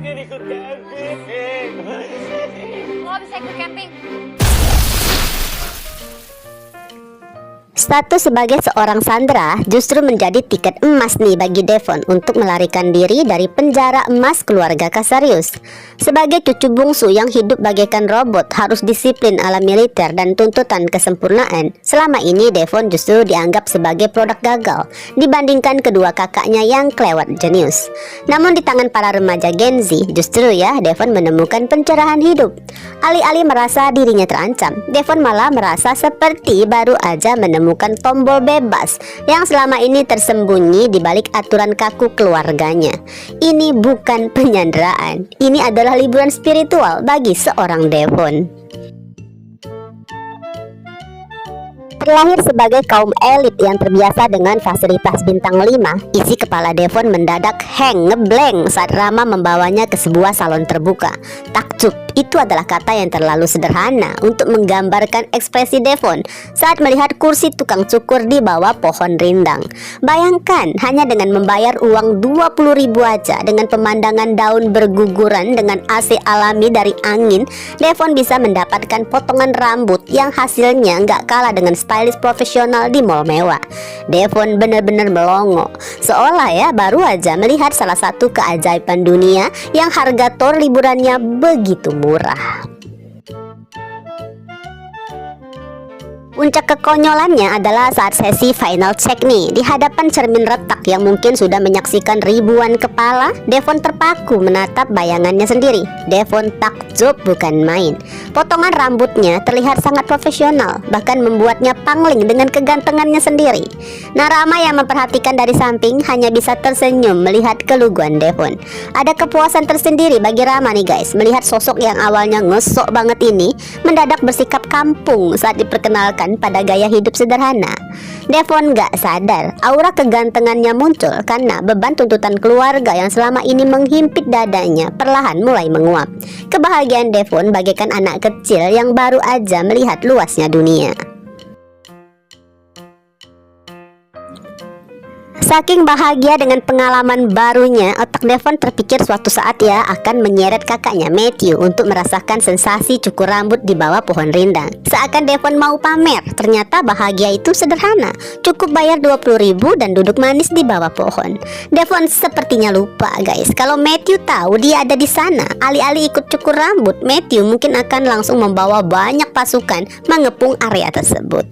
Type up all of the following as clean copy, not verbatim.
Ini ikut camping. Lo bisa ikut camping. Status sebagai seorang sandera justru menjadi tiket emas nih bagi Devon untuk melarikan diri dari penjara emas keluarga Casarius. Sebagai cucu bungsu yang hidup bagaikan robot, harus disiplin ala militer dan tuntutan kesempurnaan. Selama ini Devon justru dianggap sebagai produk gagal dibandingkan kedua kakaknya yang kelewat jenius. Namun di tangan para remaja Gen Z, justru ya Devon menemukan pencerahan hidup. Alih-alih merasa dirinya terancam, Devon malah merasa seperti baru aja menemukan tombol bebas yang selama ini tersembunyi di balik aturan kaku keluarganya. Ini bukan penyanderaan, ini adalah liburan spiritual bagi seorang Devon. Terlahir sebagai kaum elit yang terbiasa dengan fasilitas bintang 5, isi kepala Devon mendadak ngeblank saat Rama membawanya ke sebuah salon terbuka. Takjub, itu adalah kata yang terlalu sederhana untuk menggambarkan ekspresi Devon saat melihat kursi tukang cukur di bawah pohon rindang. Bayangkan, hanya dengan membayar uang 20.000 aja, dengan pemandangan daun berguguran dengan AC alami dari angin, Devon bisa mendapatkan potongan rambut yang hasilnya nggak kalah dengan stylist profesional di mall mewah. Devon benar-benar melongo, seolah ya baru aja melihat salah satu keajaiban dunia yang harga tour liburannya begitu murah. Puncak kekonyolannya adalah saat sesi final check nih. Di hadapan cermin retak yang mungkin sudah menyaksikan ribuan kepala, Devon terpaku menatap bayangannya sendiri. Devon takjub bukan main. Potongan rambutnya terlihat sangat profesional, bahkan membuatnya pangling dengan kegantengannya sendiri. Nah, Rama yang memperhatikan dari samping hanya bisa tersenyum melihat keluguan Devon. Ada kepuasan tersendiri bagi Rama nih guys, melihat sosok yang awalnya ngesok banget ini mendadak bersikap kampung saat diperkenalkan pada gaya hidup sederhana. Devon gak sadar aura kegantengannya muncul karena beban tuntutan keluarga yang selama ini menghimpit dadanya perlahan mulai menguap. Kebahagiaan Devon bagaikan anak kecil yang baru aja melihat luasnya dunia. Saking bahagia dengan pengalaman barunya, otak Devon terpikir suatu saat ya akan menyeret kakaknya Matthew untuk merasakan sensasi cukur rambut di bawah pohon rindang. Seakan Devon mau pamer, ternyata bahagia itu sederhana. Cukup bayar 20.000 dan duduk manis di bawah pohon. Devon sepertinya lupa guys, kalau Matthew tahu dia ada di sana, alih-alih ikut cukur rambut, Matthew mungkin akan langsung membawa banyak pasukan mengepung area tersebut.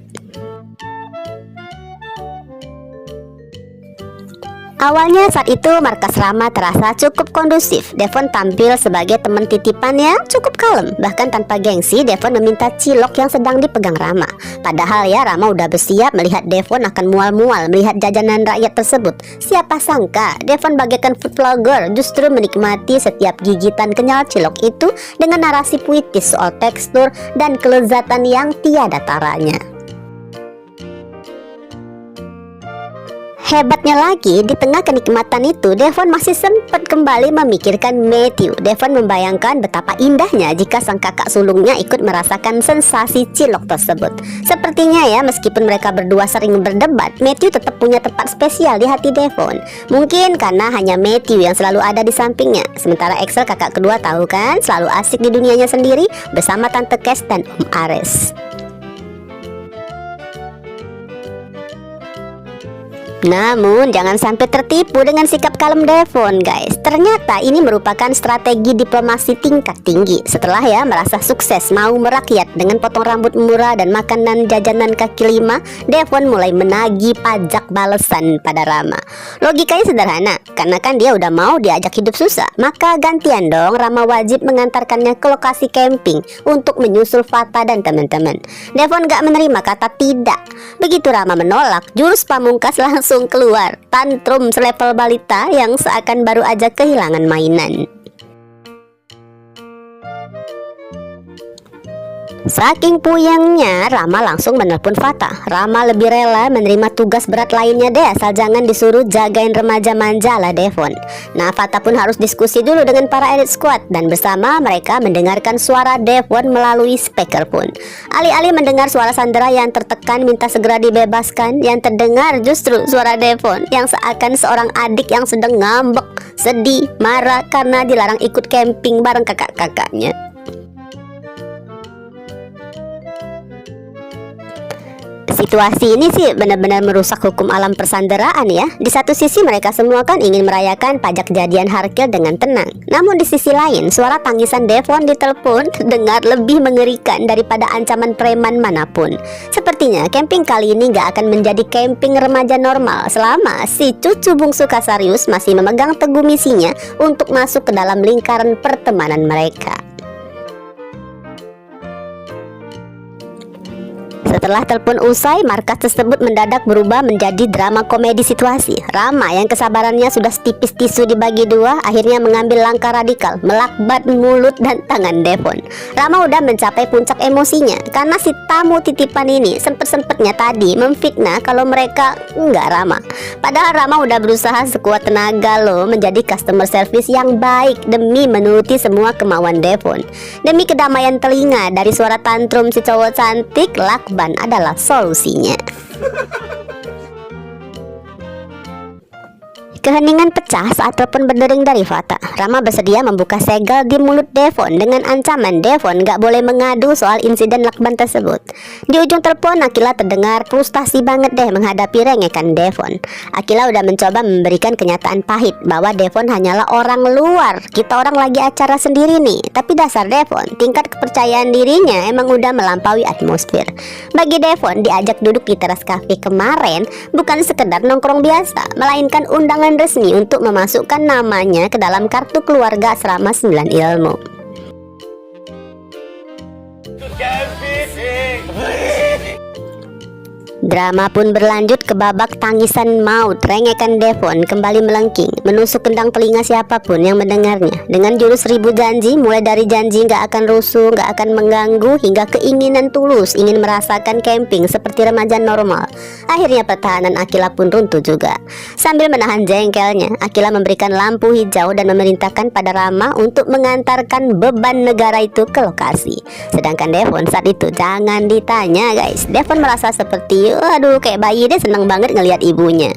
Awalnya saat itu markas Rama terasa cukup kondusif. Devon tampil sebagai teman titipan yang cukup kalem. Bahkan tanpa gengsi, Devon meminta cilok yang sedang dipegang Rama. Padahal ya Rama udah bersiap melihat Devon akan mual-mual melihat jajanan rakyat tersebut. Siapa sangka Devon bagaikan food vlogger justru menikmati setiap gigitan kenyal cilok itu dengan narasi puitis soal tekstur dan kelezatan yang tiada taranya. Hebatnya lagi, di tengah kenikmatan itu, Devon masih sempat kembali memikirkan Matthew. Devon membayangkan betapa indahnya jika sang kakak sulungnya ikut merasakan sensasi cilok tersebut. Sepertinya ya, meskipun mereka berdua sering berdebat, Matthew tetap punya tempat spesial di hati Devon. Mungkin karena hanya Matthew yang selalu ada di sampingnya. Sementara Axel kakak kedua tahu kan, selalu asik di dunianya sendiri bersama Tante Cass dan Om Ares. Namun jangan sampai tertipu dengan sikap kalem Devon guys. Ternyata ini merupakan strategi diplomasi tingkat tinggi. Setelah ya merasa sukses mau merakyat dengan potong rambut murah dan makanan jajanan kaki lima, Devon mulai menagih pajak balesan pada Rama. Logikanya sederhana, karena kan dia udah mau diajak hidup susah, maka gantian dong Rama wajib mengantarkannya ke lokasi camping untuk menyusul Fata dan teman-teman. Devon gak menerima kata tidak. Begitu Rama menolak, jurus pamungkas langsung keluar, tantrum selevel balita yang seakan baru aja kehilangan mainan. Saking puyengnya, Rama langsung menelpon Fatah. Rama lebih rela menerima tugas berat lainnya deh, asal jangan disuruh jagain remaja manja lah Devon. Nah, Fatah pun harus diskusi dulu dengan para Elite Squad, dan bersama mereka mendengarkan suara Devon melalui speakerphone. Alih-alih mendengar suara Sandra yang tertekan minta segera dibebaskan, yang terdengar justru suara Devon yang seakan seorang adik yang sedang ngambek, sedih, marah karena dilarang ikut camping bareng kakak-kakaknya. Situasi ini sih benar-benar merusak hukum alam persandaraan ya. Di satu sisi mereka semua kan ingin merayakan pajak kejadian Harkil dengan tenang. Namun di sisi lain, suara tangisan Devon di telepon terdengar lebih mengerikan daripada ancaman preman manapun. Sepertinya camping kali ini gak akan menjadi camping remaja normal selama si cucu bungsu Kasarius masih memegang teguh misinya untuk masuk ke dalam lingkaran pertemanan mereka. Setelah telepon usai, markas tersebut mendadak berubah menjadi drama komedi situasi. Rama yang kesabarannya sudah setipis tisu dibagi dua, akhirnya mengambil langkah radikal, melakbat mulut dan tangan Devon. Rama udah mencapai puncak emosinya karena si tamu titipan ini sempet-sempetnya tadi memfitnah kalau mereka nggak ramah. Padahal Rama udah berusaha sekuat tenaga loh menjadi customer service yang baik demi menuruti semua kemauan Devon. Demi kedamaian telinga dari suara tantrum si cowok cantik, lakban adalah solusinya. Keheningan pecah saat telepon berdering dari Fatah. Rama bersedia membuka segel di mulut Devon dengan ancaman Devon gak boleh mengadu soal insiden lakban tersebut. Di ujung telepon, Akila terdengar frustasi banget deh menghadapi rengekan Devon. Akila udah mencoba memberikan kenyataan pahit bahwa Devon hanyalah orang luar. Kita orang lagi acara sendiri nih. Tapi dasar Devon, tingkat kepercayaan dirinya emang udah melampaui atmosfer. Bagi Devon, diajak duduk di teras kafe kemarin bukan sekedar nongkrong biasa, melainkan undangan resmi untuk memasukkan namanya ke dalam kartu keluarga asrama 9 ilmu. Drama pun berlanjut ke babak tangisan maut. Rengekan Devon kembali melengking, menusuk kendang telinga siapapun yang mendengarnya dengan jurus 1000 janji, mulai dari janji gak akan rusuh, gak akan mengganggu, hingga keinginan tulus ingin merasakan camping seperti remaja normal. Akhirnya pertahanan Akila pun runtuh juga. Sambil menahan jengkelnya, Akila memberikan lampu hijau dan memerintahkan pada Rama untuk mengantarkan beban negara itu ke lokasi. Sedangkan Devon saat itu jangan ditanya guys, Devon merasa seperti aduh kayak bayi deh, seneng banget ngelihat ibunya.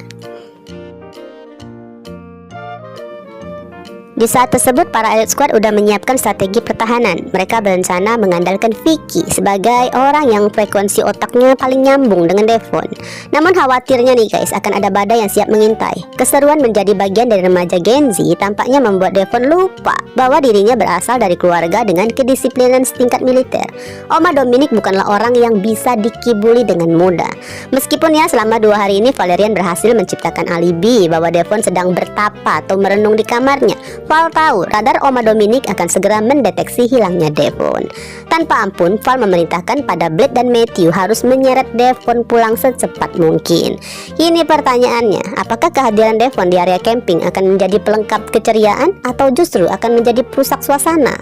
Di saat tersebut, para Elite Squad udah menyiapkan strategi pertahanan. Mereka berencana mengandalkan Vicky sebagai orang yang frekuensi otaknya paling nyambung dengan Devon. Namun khawatirnya nih guys, akan ada badai yang siap mengintai. Keseruan menjadi bagian dari remaja Gen Z tampaknya membuat Devon lupa bahwa dirinya berasal dari keluarga dengan kedisiplinan setingkat militer. Oma Dominic bukanlah orang yang bisa dikibuli dengan mudah. Meskipun ya selama 2 hari ini Valerian berhasil menciptakan alibi bahwa Devon sedang bertapa atau merenung di kamarnya, Val tahu radar Oma Dominic akan segera mendeteksi hilangnya Devon. Tanpa ampun, Val memerintahkan pada Blake dan Matthew harus menyeret Devon pulang secepat mungkin. Ini pertanyaannya, apakah kehadiran Devon di area camping akan menjadi pelengkap keceriaan atau justru akan menjadi perusak suasana?